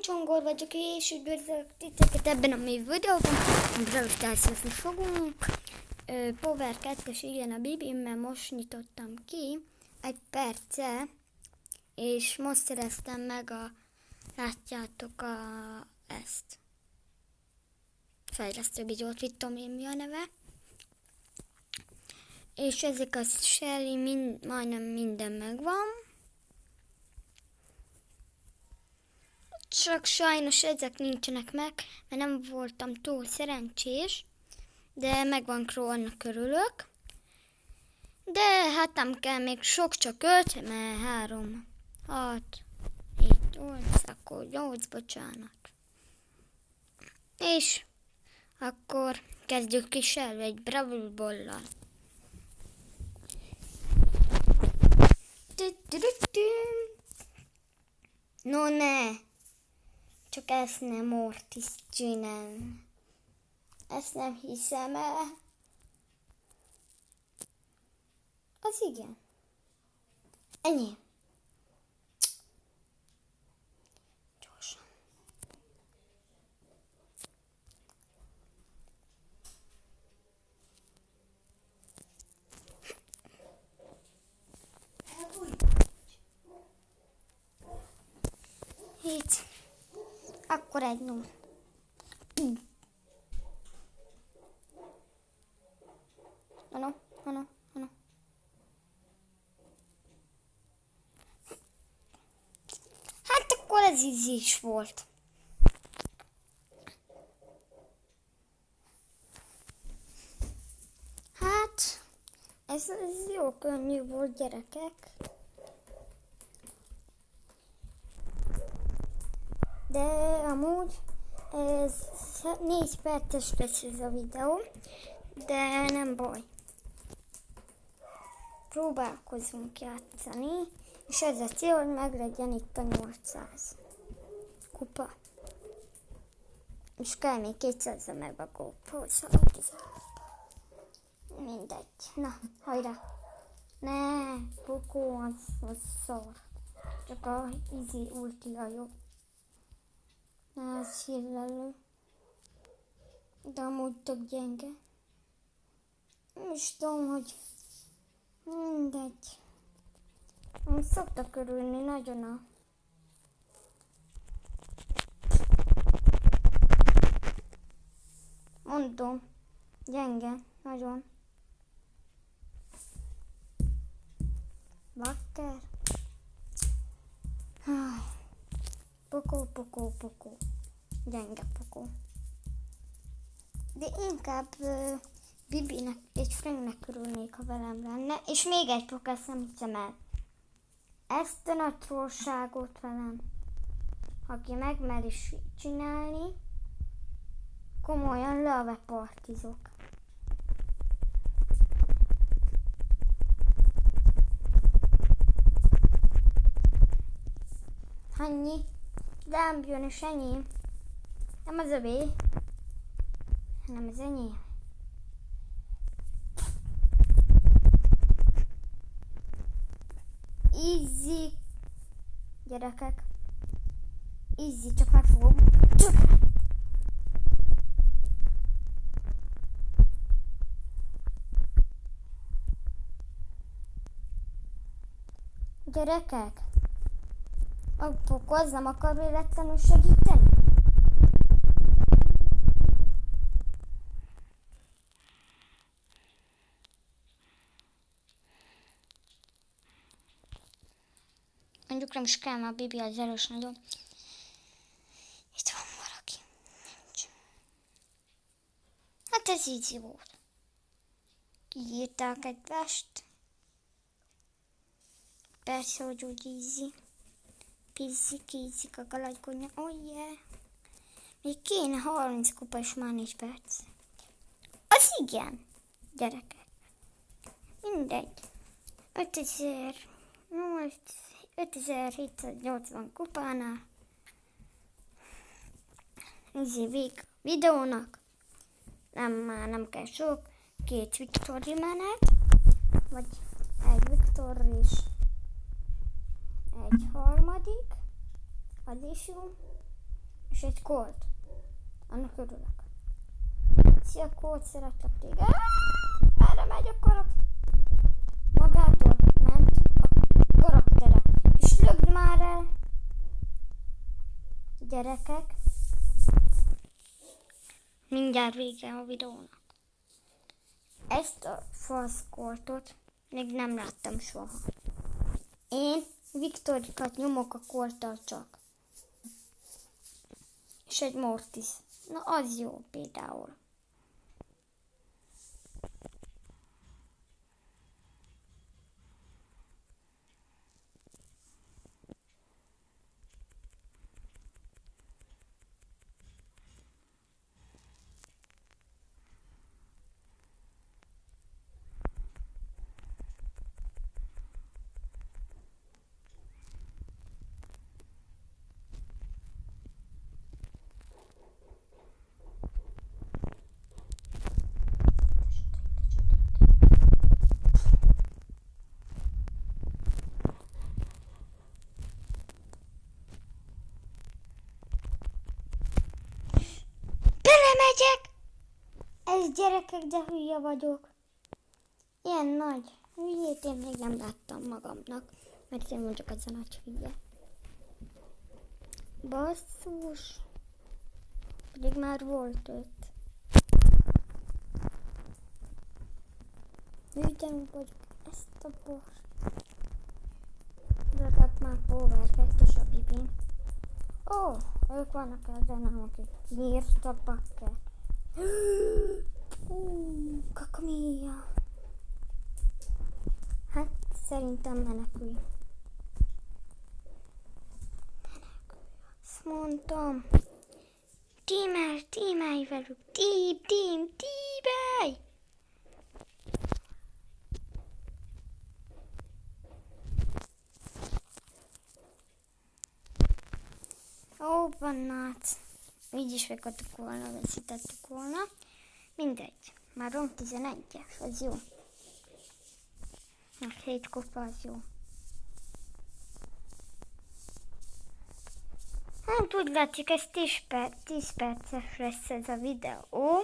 Csongor vagyok, és üdvözlök titeket ebben a mai videóban. A Brawl Stars-ozni fogunk. Power 2-es, igen, a Bibimmel most nyitottam ki egy perce, és most szereztem meg látjátok ezt. Fejlesztő videót, mit tudom én mi a neve. És ezek a Shelly majdnem minden megvan. Csak sajnos ezek nincsenek meg, mert nem voltam túl szerencsés, de megvan Crow, annak örülök. De hát nem kell még sok, csak 5, mert 3, 6, 7, 8, akkor 8, bocsánat. És akkor kezdjük is el egy Brawl Ball-lal. No ne! Csak ezt nem Mortis csinál. Ezt nem hiszem el. Az igen. Ennyi. Gyorsan. Itt. Akkor egy null. Ano. Hát akkor ez easy is volt. Hát, ez jó könnyű volt, gyerekek. De amúgy ez 4 perces lesz ez a videó, de nem baj. Próbálkozunk játszani, és ez a cél, hogy meglegyen itt a 800 kupa. És kell még 200 meg a GoPro-hoz. Mindegy. Na, hajrá! Ne, Pokó, az szar. Csak a easy ultia jó. Na, az hírlelő. De amúgy tök gyenge. Nem is tudom, hogy mindegy. Amúgy szoktak örülni nagyon a... Mondom, gyenge, nagyon. Bakker. Pokó. Gyenge Pokó. De inkább Bibinek és Franknek örülnék, ha velem lenne. És még egy Pokó, ezt nem hiszem el. Ezt a nagy trollságot velem, aki megmer is csinálni, komolyan love partizok. Annyi, rám jön és ennyi. Nem az övé, hanem az enyém. Easy, gyerekek. Easy, csak megfogom. Gyerekek, a Pokó az nem akar véletlenül segíteni? Mondjuk nem is kell, mert a Bibi az erős nagyon. Itt van valaki. Nincs. Hát ez easy volt. Kiírták egy vest. Persze, hogy úgy easy. Pizzik a galaggonya. Oh yeah. Még kéne 30 kupa és már 4 perc. Az igen, gyerekek. Mindegy. 5780 kupánál. Easy vég videónak. Már nem kell sok. 2 Victory menet. Vagy egy Victor és egy harmadik. Az is jó. És egy kolt. Annak örülök. Szia Colt, szeretlek téged. Merre megy a karakter? Magától ment a karaktere. És lögd már el. Gyerekek. Mindjárt vége a videónak. Ezt a false Coltot még nem láttam soha. Én Viktorikat nyomok a Colttal csak. És egy Mortis. Na az jó például. Belemegyek! Ez gyerekek, de hülye vagyok. Ilyen nagy hülyét én még nem láttam magamnak, mert én vagyok az a nagy hülye. Basszus! Pedig már volt 5. Hűtem vagyok ezt a bort. Legalább már Power 2-es a Bibin. Ó, ők vannak ezen, akik kiírtak bakker. Kakamia. Hát szerintem menekülj. Azt mondtam. Tímelj velük. Tímelj. Ó, bannát. Így is megkaptuk volna, veszítettük volna. Mindegy. Már rong 11-es, az jó. A 7 kopa az jó. Hát úgy látszik, ez 10 perces lesz ez a videó.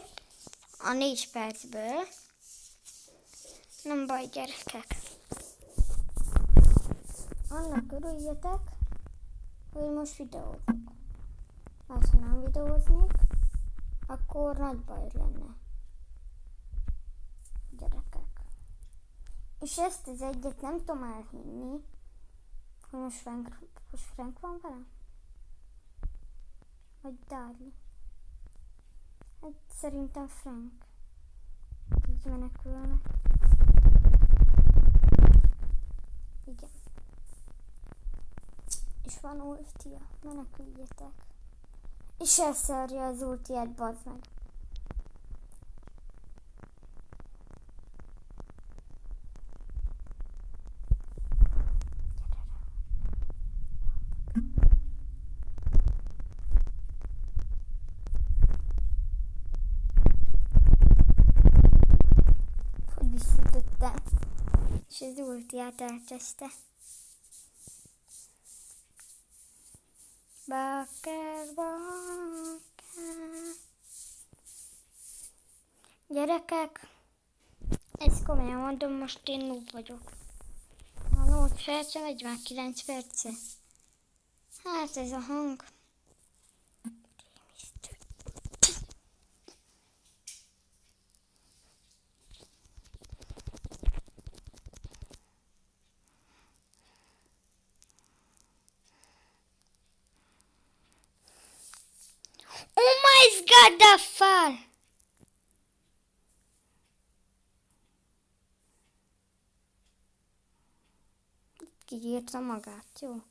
A 4 percből. Nem baj, gyerekek. Annak örüljetek, hogy most videózok. Mert ha nem videóznék, akkor nagy baj lenne. Gyerekek. És ezt az egyet nem tudom elhinni, hogy most Frank van velem? Vagy Darli? Hát szerintem Frank. Így menekülne. Igen. És van ultia, meneküljetek. És elszárja az ultiát, bazd meg. Hogy visszatöttem. És az ultiát elcseszte. Bakker. Gyerekek, ezt komolyan mondom, most én noob vagyok. A 8 perce, vagy már 9 perce. Hát ez a hang. Oh my god, the fall! Kiírta magát, jó?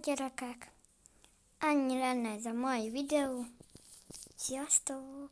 gyerekek, ennyi lenne ez a mai videó. Sziasztok!